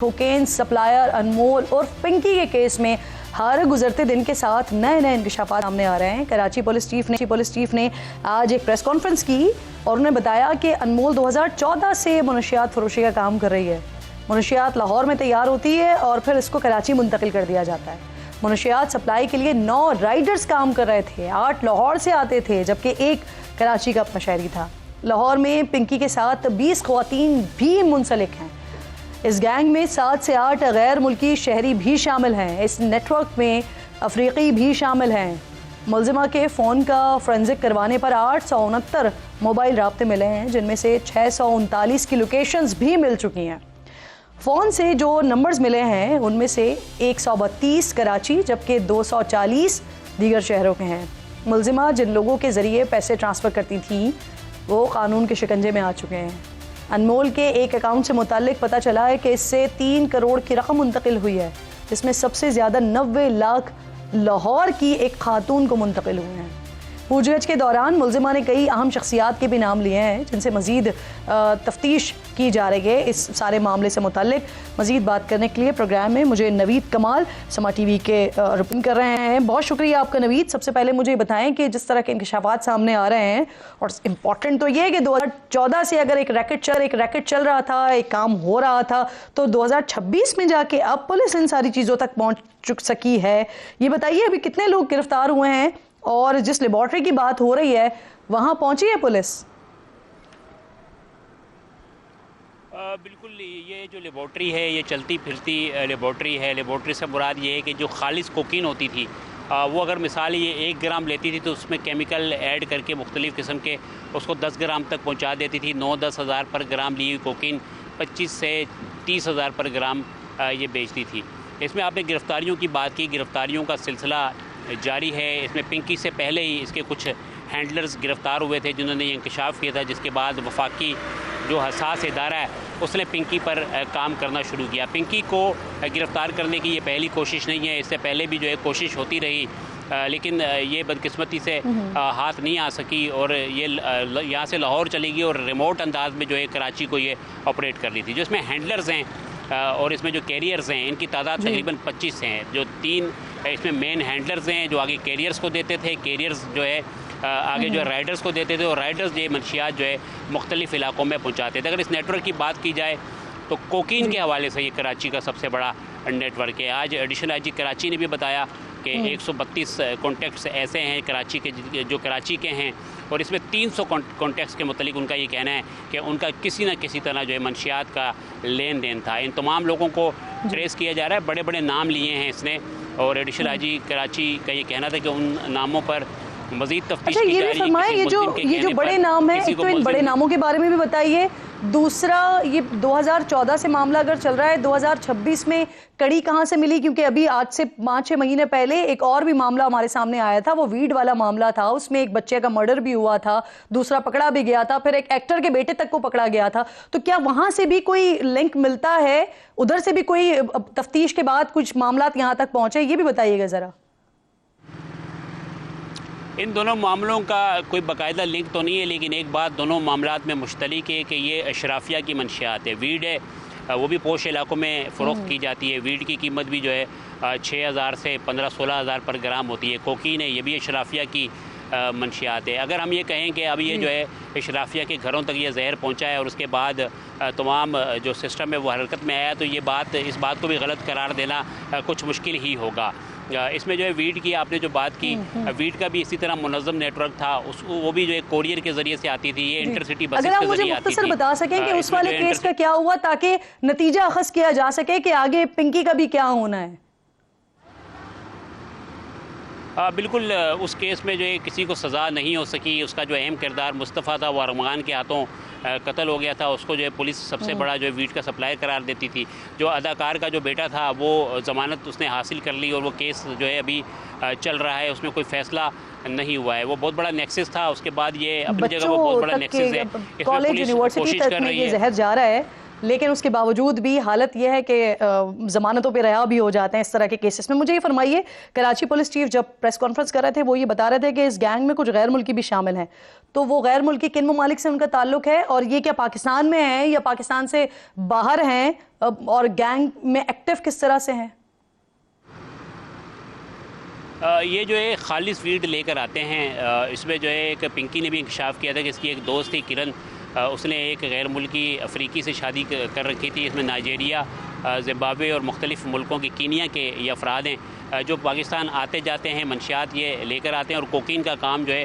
Cocaine supplier अनमोल और पिंकी के case में हर गुजरते दिन के साथ नए नए इंकशाफात सामने आ रहे हैं। कराची पुलिस चीफ ने आज एक प्रेस कॉन्फ्रेंस की और उन्होंने बताया कि अनमोल 2014 से मनशियात फरोशी का काम कर रही है। मनशियात लाहौर में तैयार होती है और फिर इसको कराची मुंतकिल कर दिया जाता है। मनशियात सप्लाई के लिए 9 राइडर्स काम कर रहे थे, 8 लाहौर से आते थे जबकि एक कराची का अपना शहरी था। लाहौर में पिंकी के साथ 20 ख़वातीन भी मुंसलिक हैं। इस गैंग में 7 से 8 गैर मुल्की शहरी भी शामिल हैं। इस नेटवर्क में अफ्रीकी भी शामिल हैं। मुलजिमा के फ़ोन का फोरेंसिक करवाने पर 869 मोबाइल राब्ते मिले हैं, जिनमें से 639 की लोकेशंस भी मिल चुकी हैं। फ़ोन से जो नंबर्स मिले हैं उनमें से 132 कराची जबकि 240 दीगर शहरों के हैं। मुलजिमा जिन लोगों के ज़रिए पैसे ट्रांसफ़र करती थी वो कानून के शिकंजे में आ चुके हैं। अनमोल के एक अकाउंट से मुताल्लिक पता चला है कि इससे 3 करोड़ की रकम मुंतकिल हुई है, जिसमें सबसे ज़्यादा 90 लाख लाहौर की एक खातून को मुंतकिल हुए हैं। पूछगछ के दौरान मुलजिमा ने कई अहम शख्सियात के भी नाम लिए हैं, जिनसे मज़ीद तफ्तीश की जा रही है। इस सारे मामले से मुताल्लिक मज़ीद बात करने के लिए प्रोग्राम में मुझे नवीद कमाल समा टीवी के रिपोर्टिंग कर रहे हैं। बहुत शुक्रिया आपका नवीद। सबसे पहले मुझे बताएं कि जिस तरह के इंकशाफात सामने आ रहे हैं, और इम्पॉर्टेंट तो ये है कि 2014 से अगर एक रैकेट चल रहा था, एक काम हो रहा था, तो 2026 में जाके अब पुलिस इन सारी चीज़ों तक पहुँच चुक सकी है। ये बताइए अभी कितने लोग गिरफ्तार हुए हैं और जिस लेबॉर्ट्री की बात हो रही है वहां पहुंची है पुलिस? बिल्कुल, ये जो लेबॉर्ट्री है ये चलती फिरती लेबॉर्ट्री है। लेबॉर्ट्री से मुराद ये है कि जो खालिस कोकीन होती थी वो अगर मिसाल ये 1 ग्राम लेती थी तो उसमें केमिकल ऐड करके मुख्तलिफ़ किस्म के उसको 10 ग्राम तक पहुंचा देती थी। 9-10 हज़ार पर ग्राम ली हुई कोकीन 25 से 30 हज़ार पर ग्राम ये बेचती थी। इसमें आपने गिरफ़्तारियों की बात की, गिरफ़्तारियों का सिलसिला जारी है। इसमें पिंकी से पहले ही इसके कुछ हैंडलर्स गिरफ़्तार हुए थे जिन्होंने ये इंकशाफ किया था, जिसके बाद वफाकी जो हसास इदारा है उसने पिंकी पर काम करना शुरू किया। पिंकी को गिरफ़्तार करने की ये पहली कोशिश नहीं है, इससे पहले भी जो है कोशिश होती रही, लेकिन ये बदकिस्मती से हाथ नहीं आ सकी और ये यहाँ से लाहौर चली गई और रिमोट अंदाज में जो है कराची को ये ऑपरेट कर ली थी। जो इसमें हैंडलर्स हैं और इसमें जो कैरियर्स हैं इनकी तादाद तकरीबन 25 हैं। जो 3 इसमें मेन हैंडलर्स हैं जो आगे कैरियर्स को देते थे, कैरियर्स जो है आगे जो है राइडर्स को देते थे और राइडर्स ये मंशियात जो है मुख्तलिफ़ इलाकों में पहुँचाते थे। अगर इस नेटवर्क की बात की जाए तो कोकीन के हवाले से ये कराची का सबसे बड़ा नेटवर्क है। आज एडिशनल आईजी कराची ने भी बताया कि 132 कॉन्टैक्ट्स ऐसे हैं कराची के जो कराची के हैं और इसमें 300 कॉन्टैक्ट्स के मुतालिक उनका ये कहना है कि उनका किसी न किसी तरह जो है मंशियात का लेन देन था। इन तमाम लोगों को ट्रेस किया जा रहा है। बड़े बड़े नाम लिए हैं इसने और एडिशनल आईजी कराची का ये कहना था कि उन नामों पर मज़ीद तफ्तीश की जा रही है। ये जो बड़े नाम हैं, तो इन बड़े नामों के बारे में भी बताइए। दूसरा, ये 2014 से मामला अगर चल रहा है, 2026 में कड़ी कहाँ से मिली? क्योंकि अभी आज से 5-6 महीने पहले एक और भी मामला हमारे सामने आया था, वो वीड वाला मामला था। उसमें एक बच्चे का मर्डर भी हुआ था, दूसरा पकड़ा भी गया था, फिर एक एक्टर के बेटे तक को पकड़ा गया था। तो क्या वहां से भी कोई लिंक मिलता है? उधर से भी कोई तफ्तीश के बाद कुछ मामला यहाँ तक पहुंचे? ये भी बताइएगा जरा। इन दोनों मामलों का कोई बाकायदा लिंक तो नहीं है, लेकिन एक बात दोनों मामलात में मुश्तरक है कि ये अशराफिया की मंशियात है। वीड है वो भी पोश इलाकों में फ़रोख्त की जाती है। वीड की कीमत भी जो है 6,000 से 15-16 हज़ार पर ग्राम होती है। कोकीन है ये भी अशराफिया की मंशियात है। अगर हम ये कहें कि अब ये जो है अशराफिया के घरों तक ये जहर पहुंचा है और उसके बाद तमाम जो सिस्टम है वो हरकत में आया, तो ये इस बात को भी गलत करार देना कुछ मुश्किल ही होगा। इसमें जो है वीड की आपने जो बात की, वीड का भी इसी तरह मुनज़्ज़म नेटवर्क था। वो भी जो है कोरियर के ज़रिए से आती थी, ये इंटरसिटी बसेस के ज़रिए आती थी। अगर आप मुझे मुख्तसर बता सकें कि उस वाले केस का क्या हुआ, ताकि नतीजा अखज़ किया जा सके कि आगे पिंकी का भी क्या होना है। बिल्कुल, उस केस में जो है किसी को सज़ा नहीं हो सकी। उसका जो अहम किरदार मुस्तफ़ा था वो अरमान के हाथों कत्ल हो गया था। उसको जो है पुलिस सबसे बड़ा जो है वीड का सप्लायर करार देती थी। जो अदाकार का जो बेटा था वो ज़मानत उसने हासिल कर ली और वो केस जो है अभी चल रहा है, उसमें कोई फ़ैसला नहीं हुआ है। वो बहुत बड़ा नेक्सस था। उसके बाद ये अपनी जगह वो बहुत बड़ा नेक्सस है। इसमें पुलिस कोशिश कर रही है। जहर जा रहा है लेकिन उसके बावजूद भी हालत यह है कि जमानतों पे रिहा भी हो जाते हैं इस तरह के केसेस में। मुझे ये फरमाइए, कराची पुलिस चीफ जब प्रेस कॉन्फ्रेंस कर रहे थे वो ये बता रहे थे कि इस गैंग में कुछ गैर मुल्की भी शामिल हैं, तो वो गैर मुल्की किन ममालिक से उनका ताल्लुक है और ये क्या पाकिस्तान में है या पाकिस्तान से बाहर हैं, और गैंग में एक्टिव किस तरह से हैं? ये जो है खालिस वीड लेकर आते हैं। इसमें जो है एक पिंकी ने भी इंकशाफ किया था कि इसकी एक दोस्त थी किरण, उसने एक गैर मुल्की अफ्रीकी से शादी कर रखी थी। इसमें नाइजेरिया, ज़िम्बाब्वे और मुख्तलिफ़ मुल्कों के कीनिया के ये अफराद हैं जो पाकिस्तान आते जाते हैं, मंशियात ये लेकर आते हैं और कोकीन का काम जो है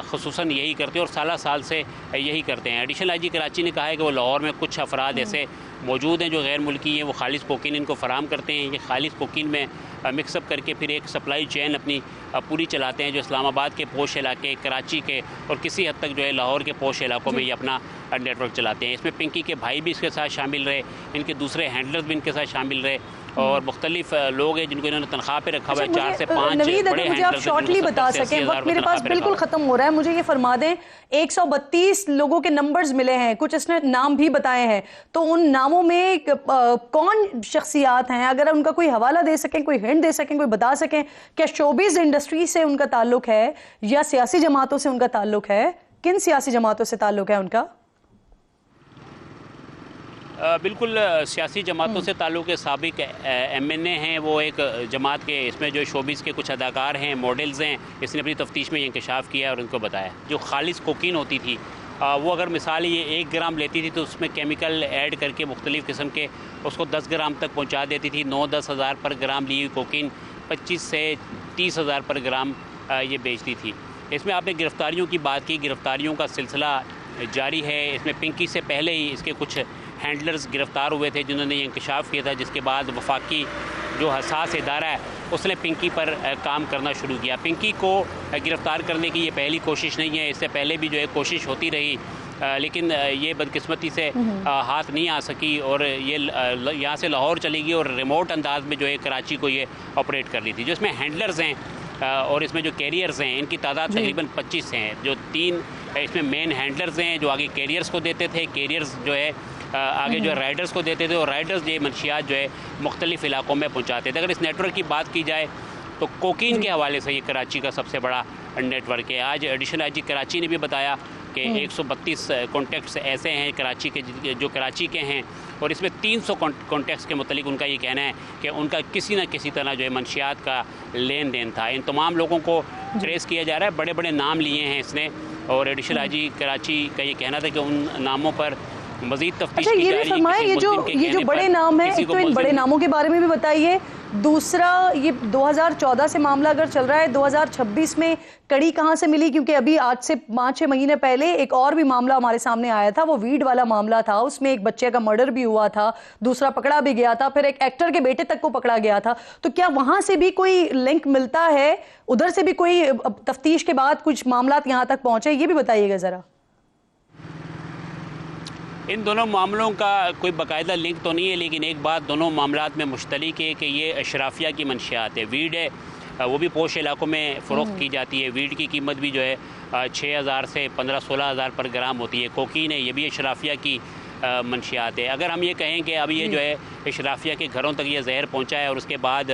ख़ुसूसन यही करते हैं और साल से यही करते हैं। एडिशनल IG कराची ने कहा है कि वो लाहौर में कुछ अफराद ऐसे मौजूद हैं जो गैर मुल्की हैं, वो खालिस कोकीन इनको फ़राहम करते हैं। ये खालिस कोकीन में मिक्सअप करके फिर एक सप्लाई चेन अपनी पूरी चलाते हैं जो इस्लामाबाद के पोश इलाके, कराची के और किसी हद तक जो है लाहौर के पोश इलाकों में ये अपना नेटवर्क चलाते हैं। इसमें पिंकी के भाई भी इसके साथ शामिल रहे, इनके दूसरे हैंडलर्स भी इनके साथ शामिल रहे और मुख्तलिफ लोग हैं जिनको इन्होंने तनख्वाह पे रखा हुआ है। 4 से 5 नवीद, अगर मुझे आप शॉर्टली बता सकें, वक्त मेरे पास बिल्कुल खत्म हो रहा है, मुझे ये फरमा दें 132 लोगों के नंबर्स मिले हैं, कुछ इसने नाम भी बताए हैं, तो उन नामों में कौन शख्सियात हैं? अगर उनका कोई हवाला दे सकें, कोई हिंट दे सकें, कोई बता सकें, क्या शोबिज़ इंडस्ट्री से उनका ताल्लुक है या सियासी जमातों से उनका ताल्लुक है? किन सियासी जमातों से ताल्लुक है उनका? बिल्कुल सियासी जमातों से ताल्लुक़ है। साबिक MNA हैं वो एक जमात के, इसमें जो शोबिस के कुछ अदाकार हैं, मॉडल्स हैं, इसने अपनी तफ्तीश में ये इंकशाफ किया और उनको बताया जो खालिस कोकीन होती थी वो अगर मिसाल ये 1 ग्राम लेती थी तो उसमें केमिकल ऐड करके मुख्तलिफ़ किस्म के उसको 10 ग्राम तक पहुँचा देती थी। 9-10 हज़ार पर ग्राम ली हुई कोकीन 25 से 30 हज़ार पर ग्राम ये बेचती थी। इसमें आपने गिरफ़्तारियों की बात की, गिरफ़्तारियों का सिलसिला जारी है। इसमें पिंकी से पहले ही इसके कुछ हैंडलर्स गिरफ़्तार हुए थे जिन्होंने ये इंकशाफ किया था, जिसके बाद वफाकी जो हसास इदारा है उसने पिंकी पर काम करना शुरू किया। पिंकी को गिरफ़्तार करने की ये पहली कोशिश नहीं है, इससे पहले भी जो है कोशिश होती रही, लेकिन ये बदकिस्मती से हाथ नहीं आ सकी और ये यहाँ से लाहौर चली गई और रिमोट अंदाज में जो है कराची को ये ऑपरेट कर ली थी। जो इसमें हैंडलर्स हैं और इसमें जो कैरियर्स हैं इनकी तादाद तकरीबन 25 हैं। जो 3 इसमें मेन हैंडलर्स हैं जो आगे कैरियर्स को देते थे, कैरियर्स जो है आगे जो है राइडर्स को देते थे और राइडर्स ये मंशियात जो है मुख्तलिफ़ इलाकों में पहुँचाते थे। अगर इस नेटवर्क की बात की जाए तो कोकीन के हवाले से ये कराची का सबसे बड़ा नेटवर्क है। आज एडिशनल IG कराची ने भी बताया कि 132 कॉन्टैक्ट्स ऐसे हैं कराची के जो कराची के हैं और इसमें 300 कॉन्टैक्ट्स के मुतालिक उनका ये कहना है कि उनका किसी न किसी तरह जो है मंशियात का लेन देन था। इन तमाम लोगों को ट्रेस किया जा रहा है, बड़े बड़े नाम लिए हैं इसने और एडिशनल IG कराची का ये कहना था कि उन नामों पर मज़ीद तफ्तीश की जा रही है। ये जो बड़े नाम हैं, एक तो इन बड़े नामों के बारे में भी बताइए, दूसरा ये 2014 से मामला अगर चल रहा है, 2026 में कड़ी कहाँ से मिली? क्योंकि अभी आज से 5-6 महीने पहले एक और भी मामला हमारे सामने आया था, वो वीड वाला मामला था, उसमें एक बच्चे का मर्डर भी हुआ था, दूसरा पकड़ा भी गया था, फिर एक एक्टर के बेटे तक को पकड़ा गया था। तो क्या वहां से भी कोई लिंक मिलता है, उधर से भी कोई तफ्तीश के बाद कुछ मामला यहाँ तक पहुंचे? ये भी बताइएगा जरा। इन दोनों मामलों का कोई बाकायदा लिंक तो नहीं है, लेकिन एक बात दोनों मामलात में मुश्तरक है कि ये अशराफिया की मंशियात है। वीड है वो भी पोश इलाकों में फ़रोख्त की जाती है। वीड की कीमत भी जो है 6,000 से 15-16 हज़ार पर ग्राम होती है। कोकीन है ये भी अशराफिया की मंशियात है। अगर हम ये कहें कि अब ये जो है अशराफिया के घरों तक ये जहर पहुँचा है और उसके बाद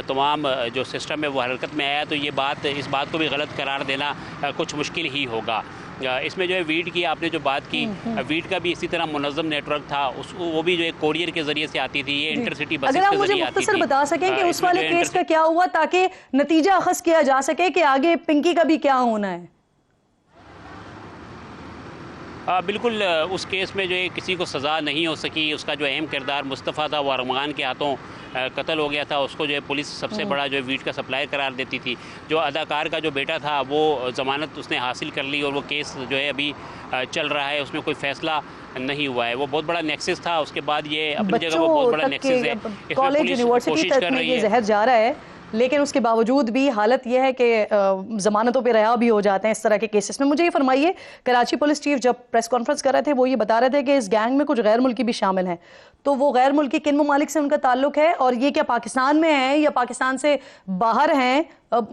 तमाम जो सिस्टम है वो हरकत में आया, तो ये बात इस बात को भी गलत करार देना कुछ मुश्किल ही होगा। इसमें जो है वीड की आपने जो बात की, वीड का भी इसी तरह मुनज़्ज़म नेटवर्क था, वो भी जो है कोरियर के जरिए से आती थी, ये इंटरसिटी बसेस के जरिए आती थी। अगर आप मुझे मुख्तसर बता सकें कि उस वाले केस का क्या हुआ, ताकि नतीजा अखज़ किया जा सके कि आगे पिंकी का भी क्या होना है। बिल्कुल उस केस में जो है किसी को सज़ा नहीं हो सकी। उसका जो अहम किरदार मुस्तफ़ा था वो अरमान के हाथों कत्ल हो गया था। उसको जो है पुलिस सबसे बड़ा जो है वीड का सप्लायर करार देती थी। जो अदाकार का जो बेटा था वो ज़मानत उसने हासिल कर ली और वो केस जो है अभी चल रहा है, उसमें कोई फ़ैसला नहीं हुआ है। वो बहुत बड़ा नेक्सस था, उसके बाद ये अपनी जगह वो बहुत बड़ा नेक्सस है। कॉलेज यूनिवर्सिटी तक में ये जहर जा रहा है, लेकिन उसके बावजूद भी हालत यह है कि जमानतों पे रिहा भी हो जाते हैं इस तरह के केसेस में। मुझे ये फरमाइए, कराची पुलिस चीफ जब प्रेस कॉन्फ्रेंस कर रहे थे वो ये बता रहे थे कि इस गैंग में कुछ गैर मुल्की भी शामिल हैं, तो वो गैर मुल्की किन ममालिक से उनका ताल्लुक है और ये क्या पाकिस्तान में है या पाकिस्तान से बाहर हैं,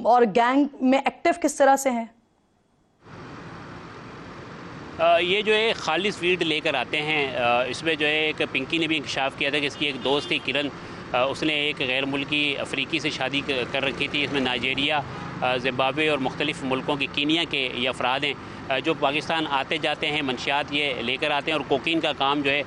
और गैंग में एक्टिव किस तरह से हैं? ये जो है खालिस वीड लेकर आते हैं। इसमें जो है एक पिंकी ने भी इंकशाफ किया था कि इसकी एक दोस्त थी किरण, उसने एक गैर मुल्की अफ्रीकी से शादी कर रखी थी। इसमें नाइजीरिया, ज़िम्बाब्वे और मुख्तलिफ़ मुल्कों के कीनिया के ये अफराद हैं जो पाकिस्तान आते जाते हैं, मंशियात ये लेकर आते हैं और कोकीन का काम जो है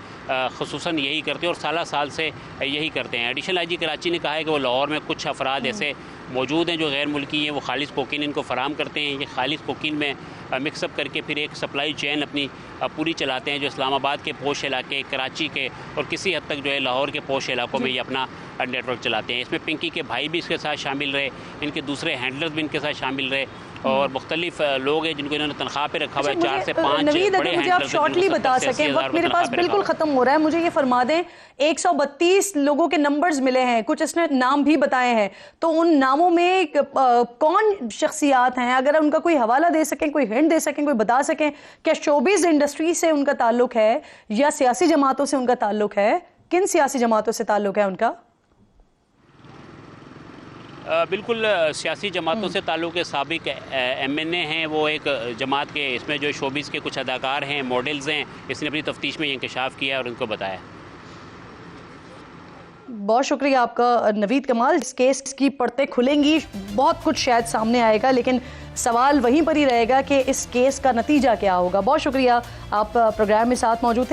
ख़ुसूसन यही करते हैं और साल से यही करते हैं। एडिशनल आईजी कराची ने कहा है कि वो लाहौर में कुछ अफराद ऐसे मौजूद हैं जो गैर मुल्की हैं, वो खालिस कोकीन इनको फ़राम करते हैं। ये खालिस कोकीन में मिक्सअप करके फिर एक सप्लाई चेन अपनी पूरी चलाते हैं जो इस्लामाबाद के पोश इलाके, कराची के और किसी हद तक जो है लाहौर के पोश इलाकों में ये अपना नेटवर्क चलाते हैं। इसमें पिंकी के भाई भी इसके साथ शामिल रहे, इनके दूसरे हैंडलर्स भी इनके साथ शामिल रहे और मुख्तलिफ लोग हैं जिनको इन्होंने तनख्वाह पे रखा हुआ है। 4 से 5 नवीद, बड़े अगर मुझे आप शॉर्टली बता सकें, वक्त मेरे पास बिल्कुल खत्म हो रहा है, मुझे ये फरमा दें 132 लोगों के नंबर्स मिले हैं, कुछ इसने नाम भी बताए हैं, तो उन नामों में कौन शख्सियात हैं, अगर उनका कोई हवाला दे सकें, कोई हिंट दे सकें, कोई बता सकें, क्या शोबिज़ इंडस्ट्री से उनका ताल्लुक है या सियासी जमातों से उनका ताल्लुक है? किन सियासी जमातों से ताल्लुक है उनका? बिल्कुल सियासी जमातों से ताल्लुक़ है। साबिक MNA हैं वो एक जमात के, इसमें जो शोबिज़ के कुछ अदाकार हैं, मॉडल्स हैं, इसने अपनी तफ्तीश में ये इंकशाफ किया और उनको बताया। बहुत शुक्रिया आपका नवीद कमाल। इस केस की पड़ते खुलेंगी, बहुत कुछ शायद सामने आएगा, लेकिन सवाल वहीं पर ही रहेगा कि इस केस का नतीजा क्या होगा। बहुत शुक्रिया, आप प्रोग्राम में साथ मौजूद थे।